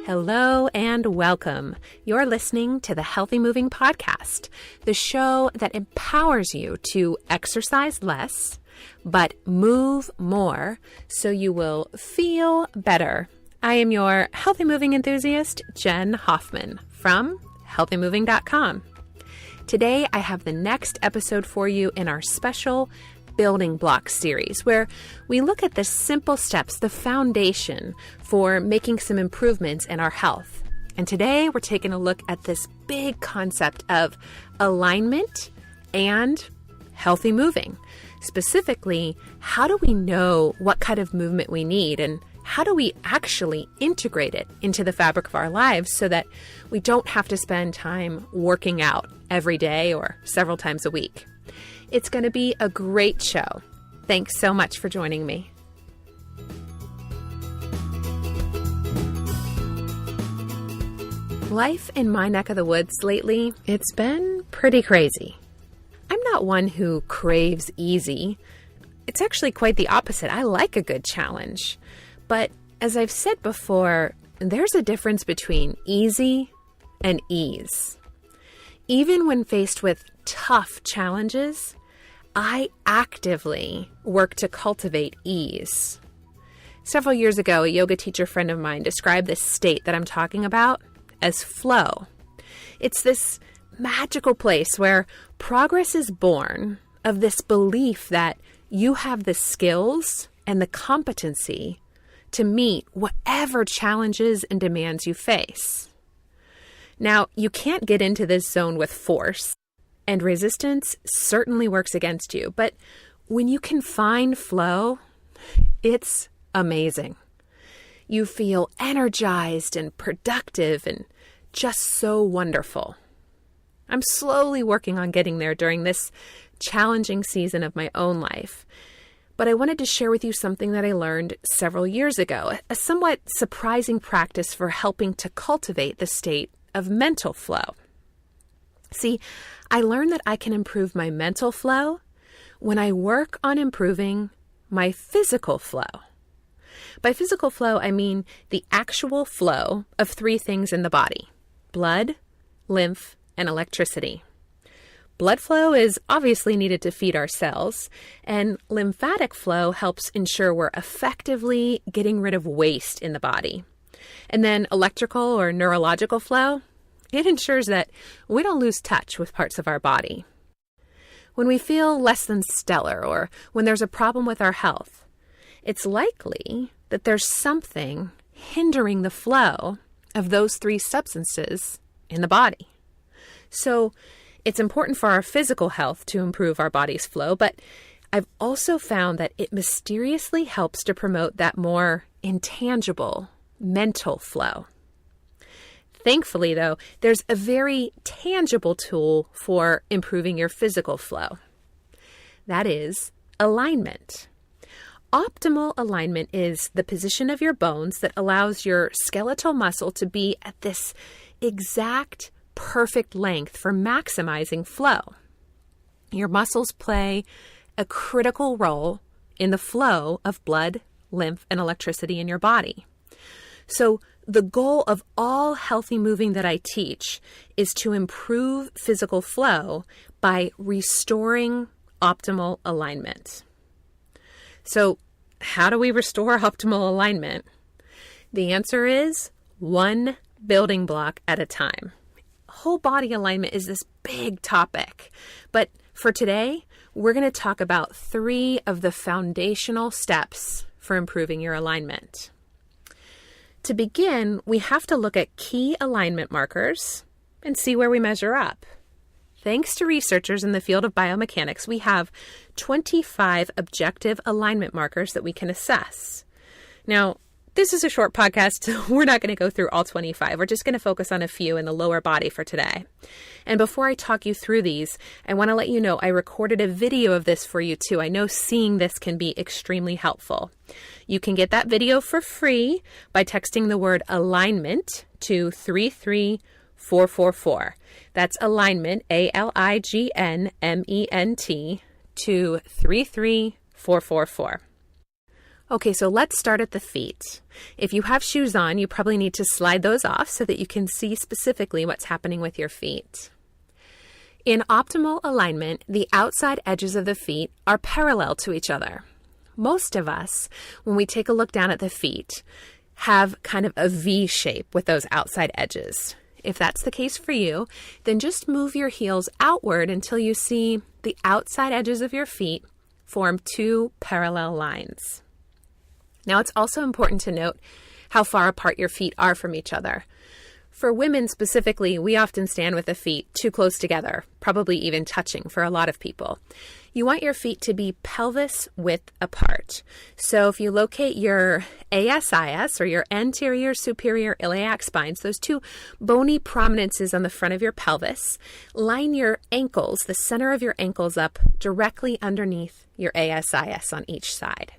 Hello and welcome. You're listening to the Healthy Moving Podcast, the show that empowers you to exercise less, but move more so you will feel better. I am your healthy moving enthusiast, Jen Hoffman from healthymoving.com. Today, I have the next episode for you in our special building block series, where we look at the simple steps, the foundation for making some improvements in our health. And today we're taking a look at this big concept of alignment and healthy moving. Specifically, how do we know what kind of movement we need, and how do we actually integrate it into the fabric of our lives so that we don't have to spend time working out every day or several times a week? It's going to be a great show. Thanks so much for joining me. Life in my neck of the woods lately, it's been pretty crazy. I'm not one who craves easy. It's actually quite the opposite. I like a good challenge. But as I've said before, there's a difference between easy and ease. Even when faced with tough challenges, I actively work to cultivate ease. Several years ago, a yoga teacher friend of mine described this state that I'm talking about as flow. It's this magical place where progress is born of this belief that you have the skills and the competency to meet whatever challenges and demands you face. Now, you can't get into this zone with force, and resistance certainly works against you. But when you can find flow, it's amazing. You feel energized and productive and just so wonderful. I'm slowly working on getting there during this challenging season of my own life. But I wanted to share with you something that I learned several years ago, a somewhat surprising practice for helping to cultivate the state of mental flow. See, I learned that I can improve my mental flow when I work on improving my physical flow. By physical flow, I mean the actual flow of three things in the body: blood, lymph, and electricity. Blood flow is obviously needed to feed our cells, and lymphatic flow helps ensure we're effectively getting rid of waste in the body. And then electrical or neurological flow, it ensures that we don't lose touch with parts of our body. When we feel less than stellar or when there's a problem with our health, it's likely that there's something hindering the flow of those three substances in the body. So it's important for our physical health to improve our body's flow, but I've also found that it mysteriously helps to promote that more intangible mental flow. Thankfully, though, there's a very tangible tool for improving your physical flow. That is alignment. Optimal alignment is the position of your bones that allows your skeletal muscle to be at this exact perfect length for maximizing flow. Your muscles play a critical role in the flow of blood, lymph, and electricity in your body. So the goal of all healthy moving that I teach is to improve physical flow by restoring optimal alignment. So how do we restore optimal alignment? The answer is one building block at a time. Whole body alignment is this big topic, but for today, we're going to talk about three of the foundational steps for improving your alignment. To begin, we have to look at key alignment markers and see where we measure up. Thanks to researchers in the field of biomechanics, we have 25 objective alignment markers that we can assess. Now, this is a short podcast, so we're not going to go through all 25. We're just going to focus on a few in the lower body for today. And before I talk you through these, I want to let you know I recorded a video of this for you too. I know seeing this can be extremely helpful. You can get that video for free by texting the word alignment to 33444. That's alignment, ALIGNMENT, to 33444. Okay, so let's start at the feet. If you have shoes on, you probably need to slide those off so that you can see specifically what's happening with your feet. In optimal alignment, the outside edges of the feet are parallel to each other. Most of us, when we take a look down at the feet, have kind of a V shape with those outside edges. If that's the case for you, then just move your heels outward until you see the outside edges of your feet form two parallel lines. Now, it's also important to note how far apart your feet are from each other. For women specifically, we often stand with the feet too close together, probably even touching for a lot of people. You want your feet to be pelvis width apart. So if you locate your ASIS, or your anterior superior iliac spines, those two bony prominences on the front of your pelvis, line your ankles, the center of your ankles, up directly underneath your ASIS on each side.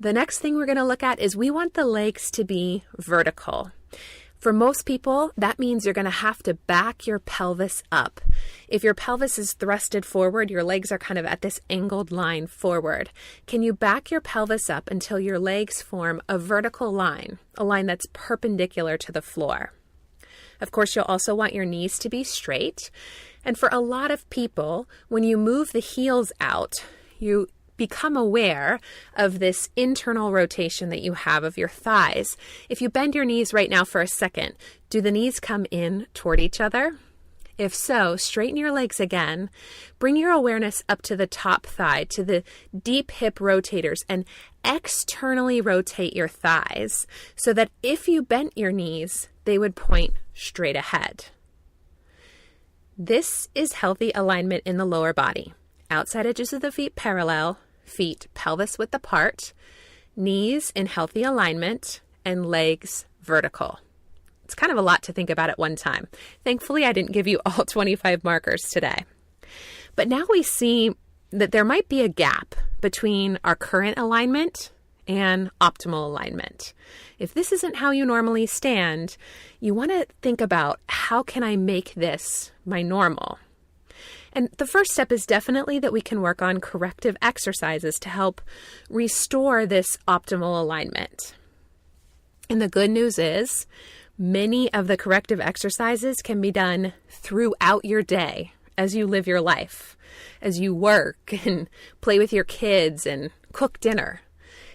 The next thing we're going to look at is we want the legs to be vertical. For most people, that means you're going to have to back your pelvis up. If your pelvis is thrusted forward, your legs are kind of at this angled line forward. Can you back your pelvis up until your legs form a vertical line, a line that's perpendicular to the floor? Of course, you'll also want your knees to be straight. And for a lot of people, when you move the heels out, you become aware of this internal rotation that you have of your thighs. If you bend your knees right now for a second, do the knees come in toward each other? If so, straighten your legs again. Bring your awareness up to the top thigh, to the deep hip rotators, and externally rotate your thighs so that if you bent your knees, they would point straight ahead. This is healthy alignment in the lower body. Outside edges of the feet parallel, feet pelvis width apart, knees in healthy alignment, and legs vertical. It's kind of a lot to think about at one time. Thankfully, I didn't give you all 25 markers today. But now we see that there might be a gap between our current alignment and optimal alignment. If this isn't how you normally stand, you want to think about, how can I make this my normal? And the first step is definitely that we can work on corrective exercises to help restore this optimal alignment. And the good news is, many of the corrective exercises can be done throughout your day as you live your life, as you work and play with your kids and cook dinner.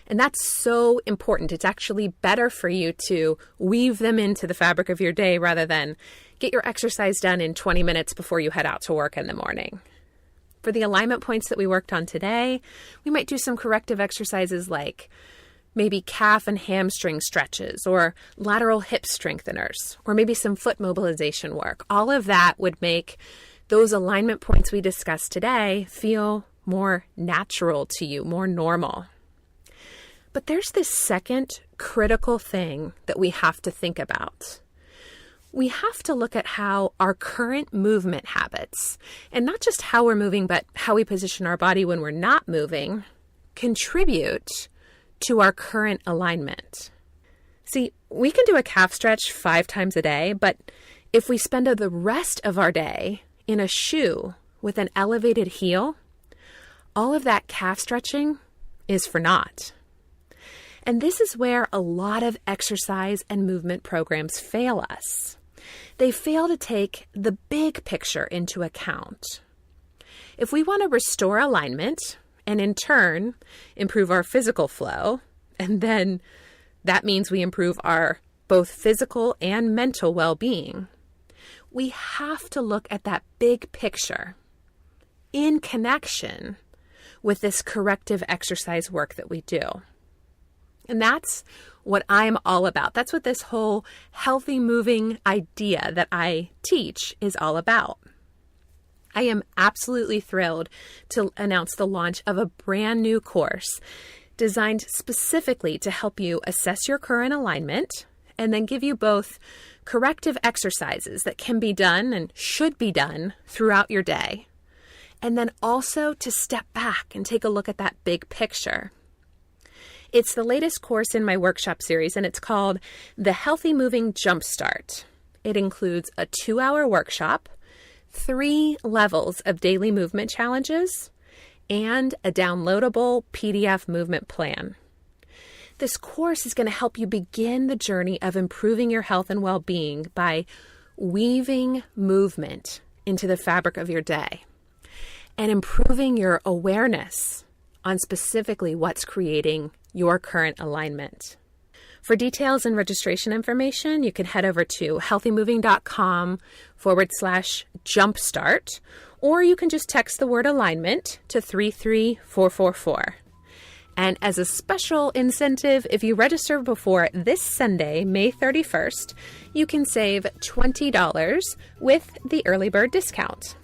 And that's so important. It's actually better for you to weave them into the fabric of your day rather than get your exercise done in 20 minutes before you head out to work in the morning. For the alignment points that we worked on today, we might do some corrective exercises like maybe calf and hamstring stretches, or lateral hip strengtheners, or maybe some foot mobilization work. All of that would make those alignment points we discussed today feel more natural to you, more normal. But there's this second critical thing that we have to think about. We have to look at how our current movement habits, and not just how we're moving, but how we position our body when we're not moving, contribute to our current alignment. See, we can do a calf stretch 5 times a day, but if we spend the rest of our day in a shoe with an elevated heel, all of that calf stretching is for naught. And this is where a lot of exercise and movement programs fail us. They fail to take the big picture into account. If we want to restore alignment and in turn improve our physical flow, and then that means we improve our both physical and mental well-being, we have to look at that big picture in connection with this corrective exercise work that we do. And that's what I'm all about. That's what this whole healthy moving idea that I teach is all about. I am absolutely thrilled to announce the launch of a brand new course designed specifically to help you assess your current alignment and then give you both corrective exercises that can be done and should be done throughout your day, and then also to step back and take a look at that big picture. It's the latest course in my workshop series, and it's called The Healthy Moving Jumpstart. It includes a 2-hour workshop, 3 levels of daily movement challenges, and a downloadable PDF movement plan. This course is going to help you begin the journey of improving your health and well-being by weaving movement into the fabric of your day and improving your awareness on specifically what's creating your current alignment. For details and registration information, you can head over to healthymoving.com/jumpstart, or you can just text the word alignment to 33444. And as a special incentive, if you register before this Sunday, May 31st, you can save $20 with the early bird discount.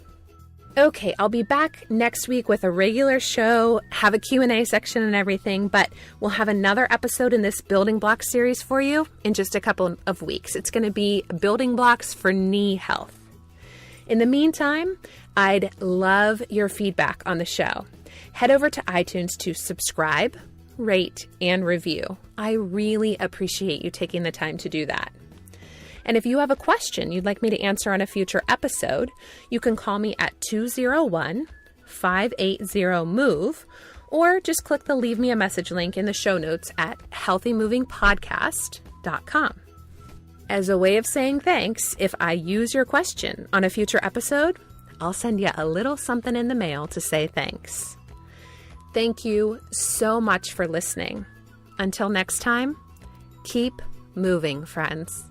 Okay, I'll be back next week with a regular show, have a Q&A section and everything, but we'll have another episode in this building block series for you in just a couple of weeks. It's going to be building blocks for knee health. In the meantime, I'd love your feedback on the show. Head over to iTunes to subscribe, rate, and review. I really appreciate you taking the time to do that. And if you have a question you'd like me to answer on a future episode, you can call me at 201-580-MOVE, or just click the Leave Me a Message link in the show notes at healthymovingpodcast.com. As a way of saying thanks, if I use your question on a future episode, I'll send you a little something in the mail to say thanks. Thank you so much for listening. Until next time, keep moving, friends.